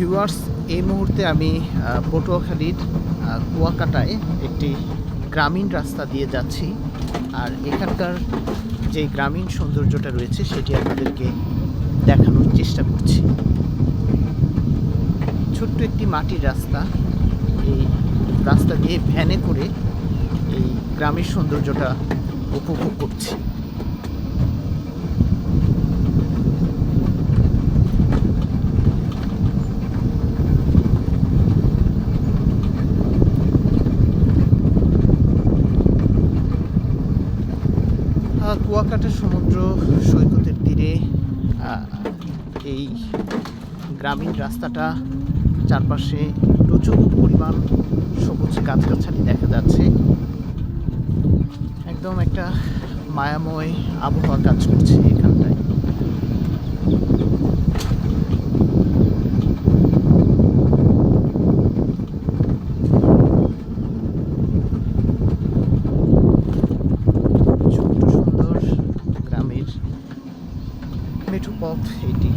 Viewers, এই মুহূর্তে আমি পটুয়াখালীর কুয়াকাটায় একটি গ্রামীণ রাস্তা দিয়ে যাচ্ছি। আর এখানকার যে গ্রামীণ সৌন্দর্যটা রয়েছে সেটি আপনাদেরকে দেখানোর চেষ্টা করছি। ছোট্ট একটি মাটির রাস্তা, এই রাস্তা দিয়ে ভ্যানে করে এই গ্রামের সৌন্দর্যটা উপভোগ করছি। কুয়াকাটা সমুদ্র সৈকতের তীরে এই গ্রামীণ রাস্তাটা, চারপাশে প্রচুর পরিমাণ সবুজ গাছগাছালি দেখা যাচ্ছে। একদম একটা মায়াময় আবহাওয়া কাজ করছে এখানটায়। মেঠো পথ এটি।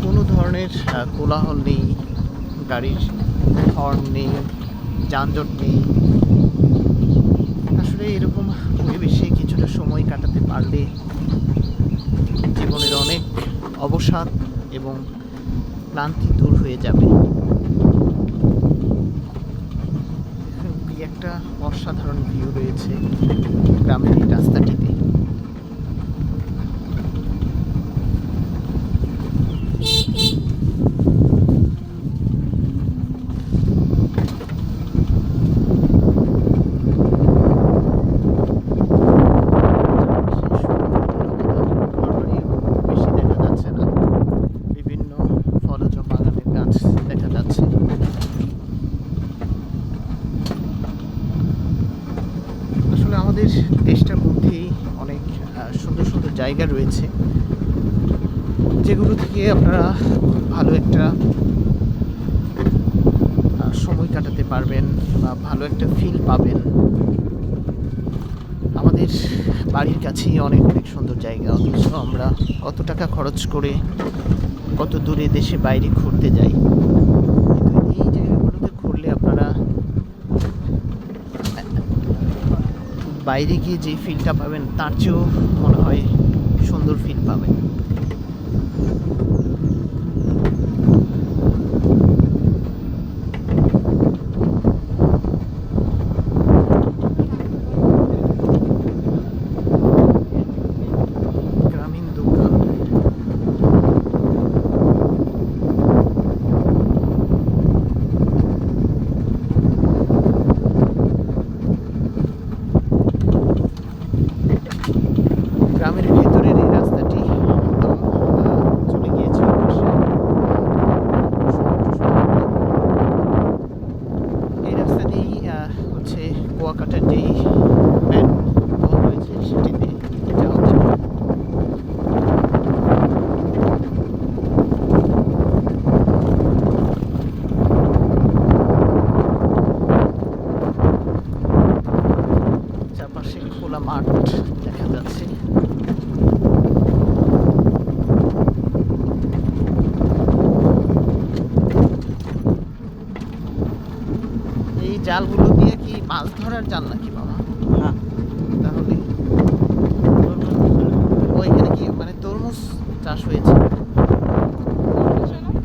কোনো ধরনের কোলাহল নেই, গাড়ির হর্ন নেই, যানজট নেই। আসলে এরকম পরিবেশে কিছুটা সময় কাটাতে পারলে জীবনের অনেক অবসাদ এবং ক্লান্তি দূর হয়ে যাবে। একটা অসাধারণ ভিউ রয়েছে গ্রামের এই রাস্তাটিতে। বেশি দেখা যাচ্ছে না, বিভিন্ন ফলজ বাগানের গাছ দেখা যাচ্ছে। আমাদের দেশটার মধ্যেই অনেক সুন্দর সুন্দর জায়গা রয়েছে, যেগুলো থেকে আপনারা ভালো একটা সময় কাটাতে পারবেন বা ভালো একটা ফিল পাবেন। আমাদের বাড়ির কাছেই অনেক অনেক সুন্দর জায়গা, অথচ আমরা কত টাকা খরচ করে কত দূরে দেশে বাইরে ঘুরতে যাই। কিন্তু এই জায়গাগুলোতে ঘুরলে আপনারা বাইরে গিয়ে যে ফিলটা পাবেন তার চেয়েও মনে হয় সুন্দর ফিল পাবেন। গ্রামীণ দোকান, গ্রামের ভেতরের এই রাস্তাটি একদম চলে গিয়েছে পাশে। এই রাস্তা দিয়েই হচ্ছে কুয়াকাটার যেই ম্যান রয়েছে সেটিতে যাওয়া যাবে। চারপাশে খোলা মাঠ দেখা যাচ্ছে। এই জালগুলো দিয়ে কি মাছ ধরার জাল নাকি বাবা? হ্যাঁ। তাহলে ওইখানে কি মানে তরমুজ চাষ হয়েছে?